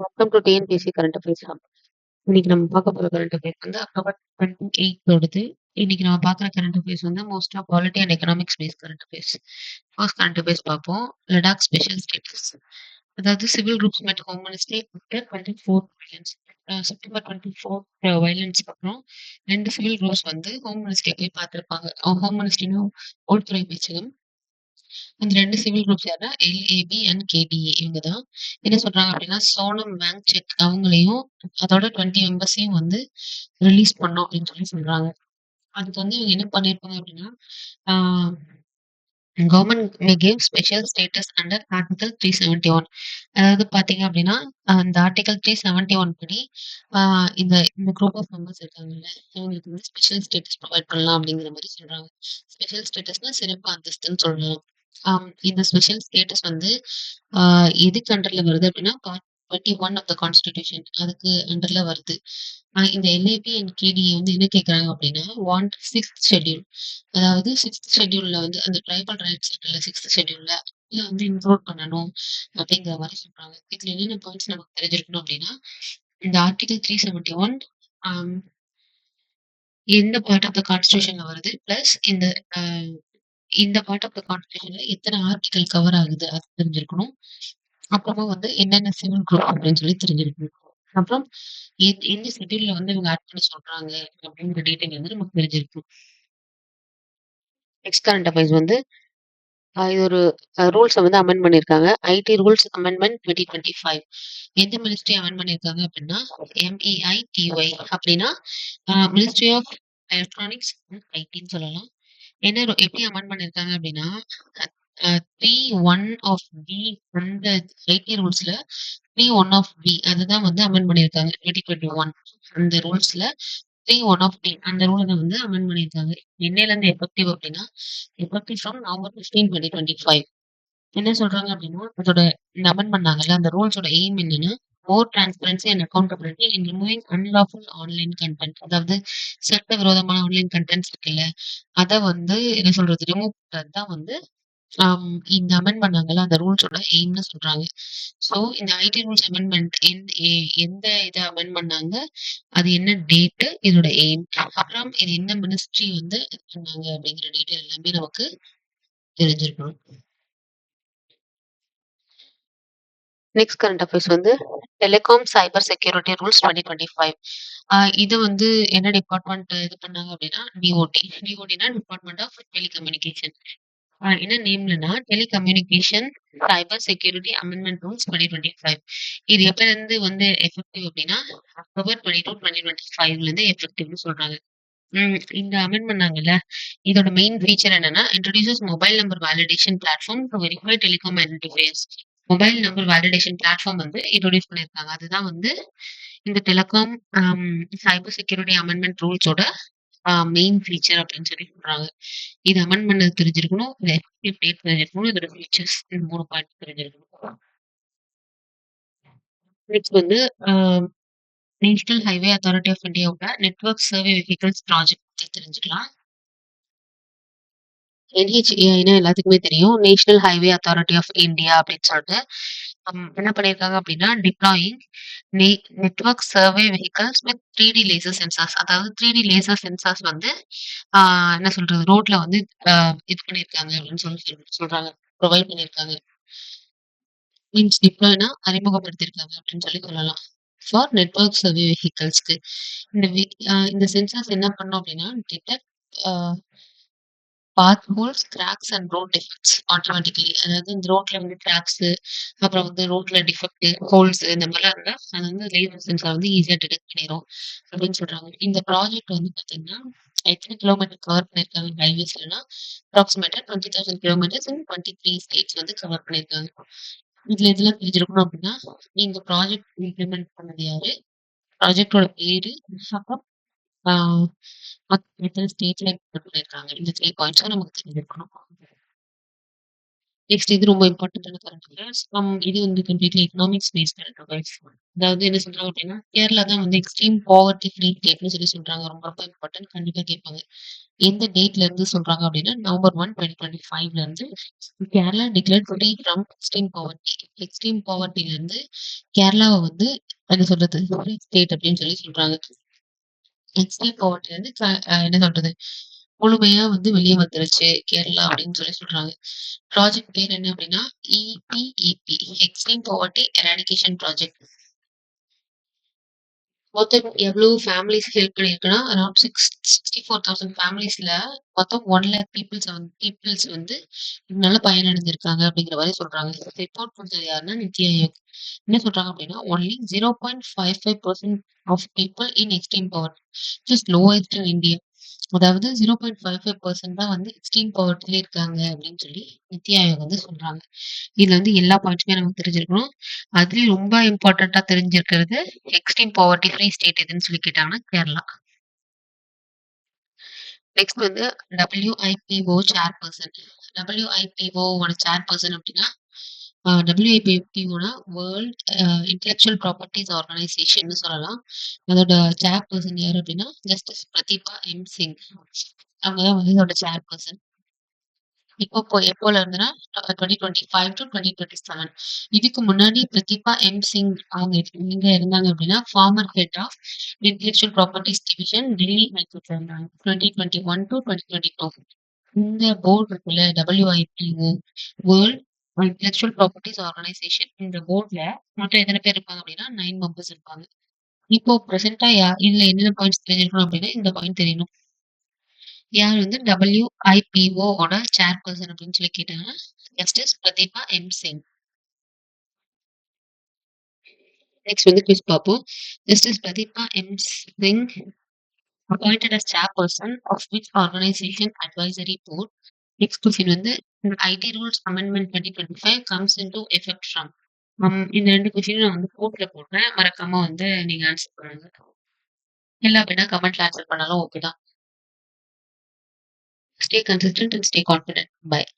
Welcome to TNPSC current affairs hub. இன்னைக்கு நம்ம பார்க்க போற கரண்ட் அஃபேர்ஸ் வந்து அக்டோபர் 28 இன்னைக்கு நம்ம பார்க்குற கரண்ட் அஃபேர்ஸ் வந்து மோஸ்டா polity and economics base current affairs. First current affairs பார்ப்போம். லடாக் ஸ்பெஷல் ஸ்டேட்டஸ், அதாவது civil groups met home ministry after 24 violence. September 24 வயலன்ஸ்க்கு அப்புறம் 2 சிவில் குரூப்ஸ் வந்து ஹோம் மினிஸ்ட்ரியை போய் பார்த்துருப்பாங்க. ஹோம் மினிஸ்ட்ரினா உள்துறை அமைச்சகம். அந்த 2 சிவில் குரூப்ஸ் யாருன்னா எல்ஏபி அண்ட் கேடிஏ. இவங்க தான் என்ன சொல்றாங்க அப்படின்னா, சோனம் வாங்செக் அவங்களையும் அதோட 20 மெம்பர்ஸையும் வந்து ரிலீஸ் பண்ணோம் அப்படின்னு சொல்றாங்க. அதுக்கு வந்து இவங்க என்ன பண்ணியிருப்பாங்க அப்படின்னா, government may give special status under article 371. அதாவது பாத்தீங்க அப்படின்னா, அந்த ஆர்டிகல் 371 படி இந்த இந்த குரூப் ஆஃப் மெம்பர்ஸ் இருக்காங்கல்ல, இவங்களுக்கு வந்து ஸ்பெஷல் ஸ்டேட்டஸ் ப்ரொவைட் பண்ணலாம் அப்படிங்கிற மாதிரி சொல்றாங்க. ஸ்பெஷல் ஸ்டேட்டஸ்னா சிறப்பு அந்தஸ்துன்னு சொல்லலாம். இந்த ஸ்பெஷல் ஸ்டேட்டஸ் வந்து எதுக்கு அண்டர்ல வருது அப்படின்னா, பார்ட் 21 ஆஃப் த கான்ஸ்டிடியூஷன் அதுக்கு அண்டர்ல வருது. இந்த எல்ஏபி அண்ட் கேடிஏ வந்து என்ன கேட்கறாங்க அப்படின்னா, வாண்ட் 6th ஷெட்யூல், அதாவது 6th ஷெட்யூல்ல வந்து அந்த ட்ரைபல் ரைட்ஸ் இருக்குல்ல, 6th ஷெட்யூல்ல வந்து இன்க்ளூட் பண்ணணும் அப்படிங்கிற மாதிரி சொல்றாங்க. இதுல என்னென்ன பாயிண்ட்ஸ் நமக்கு தெரிஞ்சிருக்கணும் அப்படின்னா, இந்த ஆர்டிகல் 371 எந்த பார்ட் ஆஃப் த கான்ஸ்டிடியூஷன்ல வருது, பிளஸ் இந்த பார்ட் ஆஃப் த கான்ஸ்டிடியூஷன்ல எத்தனை ஆர்டிகல் கவர் ஆகுது அது தெரிஞ்சிருக்கணும். அப்புறமா வந்து என்னென்ன சிவில் குரூப் அப்படின்னு சொல்லி தெரிஞ்சிருக்கணும். அப்புறம் எந்த ஷெட்யூல்ல வந்து இவங்க ஆட் பண்ண சொல்றாங்க அப்படிங்கிற டீடைல் வந்து நமக்கு தெரிஞ்சிருக்கும். நெக்ஸ்ட் கரண்ட் அஃபேர்ஸ் வந்து இது ஒரு ரூல்ஸை வந்து அமெண்ட் பண்ணியிருக்காங்க. IT rules amendment 2025. எந்த மினிஸ்ட்ரி அமெண்ட் பண்ணியிருக்காங்க அப்படின்னா, MEITY அப்படின்னா மினிஸ்ட்ரி ஆஃப் எலக்ட்ரானிக்ஸ் அண்ட் ஐடின்னு சொல்லலாம். எப்படி அமெண்ட் பண்ணியிருக்காங்க அப்படின்னா, 3(1) ஆஃப் பி அந்த ஐடி ரூல்ஸ்ல 3(1) ஆஃப் பி அதுதான் வந்து அமெண்ட் பண்ணியிருக்காங்க 2021. அந்த ரூல்ஸ்ல 3(1) ஆஃப் பி அந்த ரூலை தான் வந்து அமெண்ட் பண்ணியிருக்காங்க. என்னையில இருந்து எஃபெக்டிவ் அப்படின்னா, எஃபெக்டிவ் ஃப்ரம் நவம்பர் 15, 2025. என்ன சொல்றாங்க அப்படின்னா, அதோட இந்த அமெண்ட் பண்ணாங்கல்ல, அந்த ரூல்ஸோட எய்ம் என்னன்னா, more transparency and accountability in removing unlawful online content, அதாவது சட்டவிரோதமான ஆன்லைன் கண்டென்ட்ஸ் இருக்குல்ல, அதை வந்து என்ன சொல்றது ரிமூவ் பண்றது தான் வந்து இந்த அமெண்ட் பண்ணாங்கல்ல அந்த ரூல்ஸோட எய்ம்னு சொல்றாங்க. ஸோ இந்த ஐடி ரூல்ஸ் அமெண்ட்மெண்ட் எந்த இதை அமெண்ட் பண்ணாங்க, அது என்ன டேட்டு, இதோட எய்ம், அப்புறம் இது எந்த மினிஸ்ட்ரி வந்து இது பண்ணாங்க அப்படிங்கிற டீட்டெயில் எல்லாமே நமக்கு தெரிஞ்சிருக்கணும். நெக்ஸ்ட் கரண்ட் அஃபேர்ஸ் வந்து டெலிகாம் சைபர் செக்யூரிட்டி ரூல்ஸ் 2025. இது வந்து என்ன டிபார்ட்மெண்ட் இது பண்ணாங்க அப்படின்னா, டிஓடினா டிபார்ட்மெண்ட் ஆஃப் டெலிகம்யூனிகேஷன். என்ன நேம்லனா telecommunication cyber security amendment rules 2025. இது எப்ப இருந்து வந்து எஃபெக்டிவ் அப்படின்னா, அக்டோபர் 22, 2025ல இருந்து எஃபெக்டிவ்னு சொல்றாங்க. இந்த அமெண்ட் பண்ணாங்கல்ல, இதோட மெயின் ஃபீச்சர் என்னன்னா, introduces mobile number validation platform to verify telecom identifiers. Mobile number validation platform வந்து இன்ட்ரோடியூஸ் பண்ணியிருக்காங்க. அதுதான் வந்து இந்த டெலிகாம் சைபர் செக்யூரிட்டி அமெண்ட்மெண்ட் ரூல்ஸோட மெயின் ஃபீச்சர் அப்படின்னு சொல்லி சொல்றாங்க. இது அமெண்ட் பண்ணது தெரிஞ்சிருக்கணும், இது எஃபெக்டிவ் டேட் தெரிஞ்சிருக்கணும், இதோட ஃபீச்சர்ஸ் இந்த 3 பாயிண்ட் தெரிஞ்சிருக்கணும். நெக்ஸ்ட் வந்து நேஷனல் ஹைவே அத்தாரிட்டி ஆஃப் இந்தியாவோட நெட்வொர்க் சர்வே வெஹிக்கிள்ஸ் ப்ராஜெக்ட் பத்தி தெரிஞ்சுக்கலாம். NHAIனா எல்லாத்துக்குமே தெரியும், national highway authority of India அப்படின்னு சொல்லிட்டு. என்ன பண்ணியிருக்காங்க அப்படின்னா, deploying network survey vehicles with 3D laser sensors, அதாவது 3D லேசர் சென்சார்ஸ் வந்து என்ன சொல்றது ரோட்ல வந்து இது பண்ணியிருக்காங்க அப்படின்னு சொல்றாங்க, ப்ரொவைட் பண்ணியிருக்காங்க. மீன்ஸ் டிப்ளாய்னா அறிமுகப்படுத்தியிருக்காங்க அப்படின்னு சொல்லி சொல்லலாம். ஃபார் நெட்வொர்க் சர்வே வெஹிக்கிள்ஸ்க்கு இந்த சென்சார்ஸ் என்ன பண்ணும் அப்படின்னா, detect potholes, cracks and road defects automatically, அதாவது இந்த ரோட்ல வந்து கிராக்ஸ், அப்புறம் வந்து ரோட்ல டிஃபெக்ட், ஹோல்ஸ் இந்த மாதிரிலாம் இருந்தா அது வந்து லேசர் சென்சார் வந்து ஈஸியா டிடெக்ட் பண்ணிடும் அப்படின்னு சொல்றாங்க. இந்த ப்ராஜெக்ட் வந்து பாத்தீங்கன்னா எத்தனை கிலோமீட்டர் கவர் பண்ணியிருக்காங்க ஹைவேஸ்லனா, அப்ராக்சிமேட்டா 20,000 கிலோமீட்டர்ஸ் இன் 23 ஸ்டேட்ஸ் வந்து கவர் பண்ணியிருக்காங்க. இதுல இதெல்லாம் தெரிஞ்சிருக்கணும் அப்படின்னா, இந்த ப்ராஜெக்ட் இம்ப்ளிமெண்ட் பண்ணது யாரு, ப்ராஜெக்டோட பேரு, அப்புறம் எத்தனை ஸ்டேட்ல இம்ப்ளிமெண்ட் பண்ணியிருக்காங்க, இந்த 3 பாயிண்ட்ஸும் நமக்கு தெரிஞ்சிருக்கணும். நெக்ஸ்ட் இது ரொம்ப இம்பார்ட்டன்டான கரண்ட் அஃபேர்ஸ். இது வந்து completely economics based current affairs. அதாவது என்ன சொல்றாங்க அப்படின்னா, கேரளா தான் வந்து எக்ஸ்ட்ரீம் பாவர்ட்டி ஃப்ரீ ஸ்டேட்ன்னு சொல்றாங்க. ரொம்ப ரொம்ப இம்பார்ட்டன்ட். கண்டிப்பா கேட்பாங்க. எந்த டேட்ல இருந்து சொல்றாங்க அப்படின்னா, நவம்பர் 1, 2025ல இருந்து Kerala declared free from extreme poverty. Extreme பாவர்ட்டில இருந்து கேரளாவ வந்து என்ன சொல்றது? ஃப்ரீ ஸ்டேட் அப்படின்னு சொல்றாங்க. எக்ஸ்ட்ரீம் பாவர்ட்டில இருந்து என்ன சொல்றது? முழுமையா வந்து வெளிய வந்துருச்சு கேரளா அப்படின்னு சொல்றாங்க. ப்ராஜெக்ட் பேர் என்ன அப்படின்னா, EPEP extreme poverty eradication project. மொத்தம் எவ்வளவு ஃபேமிலிஸ் ஹெல்ப் பண்ணியிருக்குன்னா, அரவுண்ட் 64,000 ஃபேமிலிஸ்ல மொத்தம் 1,00,000 பீப்பிள்ஸ் வந்து இதனால பயனடைஞ்சிருக்காங்க அப்படிங்கிற மாரி சொல்றாங்க. ரிப்போர்ட் குடுத்தது யாருன்னா, நித்தி ஆயோக். என்ன சொல்றாங்க அப்படின்னா, only 0.55% of people in extreme poverty which is lowest in India. அதாவது 0.55% தான் வந்து எக்ஸ்ட்ரீம் பாவர்ட்டில இருக்காங்க அப்படின்னு நித்தி ஆயோக் வந்து சொல்றாங்க. இதுல வந்து எல்லா பாயிண்ட்ஸுமே நமக்கு தெரிஞ்சிருக்கணும். அதுலயும் ரொம்ப இம்பார்ட்டன்ட்டா தெரிஞ்சிருக்கிறது, எக்ஸ்ட்ரீம் பாவர்ட்டி ஃப்ரீ ஸ்டேட் எதுன்னு கேட்டாங்கன்னா, கேரளா. நெக்ஸ்ட் வந்து WIPO சேர்பர்சன். WIPO-ஓட சேர்பர்சன் அப்படின்னா, WIPO-னா வேர்ல்ட் இன்டெலக்சுவல் ப்ராப்பர்ட்டீஸ் ஆர்கனைசேஷன்னு சொல்லலாம். அதோட சேர்பர்சன் யாரு அப்படின்னா, ஜஸ்டிஸ் பிரதீபா எம் சிங். அவங்க தான் வந்து இதோட சேர்பர்சன். எப்போல இருந்துன்னா 2025 to 2027. இதுக்கு முன்னாடி பிரதீபா எம் சிங் அவங்க எங்க இருந்தாங்க அப்படின்னா, former head of intellectual properties division, Delhi ஹைகோர்ட்ல இருந்தாங்க. 2021 to 2022. இந்த போர்டு இருக்குல்ல, WIPO world intellectual properties organisation. இந்த போர்ட்ல மொத்தம் எத்தனை பேர் இருப்பாங்க அப்படின்னா 9 மெம்பர்ஸ் இருப்பாங்க. இப்போ பிரசென்ட்டா இதுல என்னென்ன பாயிண்ட்ஸ் தெரிஞ்சிருக்கணும் அப்படின்னா, இந்த பாயிண்ட் தெரியணும். யார் வந்து WIPO ஓட சேர்பர்சன் அப்படின்னு கேட்டாங்கன்னா, justice Prathiba M Singh. Next வந்து குவிஸ் பார்ப்போம். Justice Prathiba M Singh appointed as chairperson of which organization advisory board? Next question வந்து IT rules amendment 2025 comes into effect from. இந்த 2 கொஸ்டின் நான் வந்து கோட்ல போடுறேன். மறக்காம வந்து நீங்க ஆன்சர் பண்ணுங்க. இல்ல அப்படின்னா கமெண்ட்ல ஆன்சர் பண்ணாலும் ஓகே தான். Stay consistent and stay confident. Bye.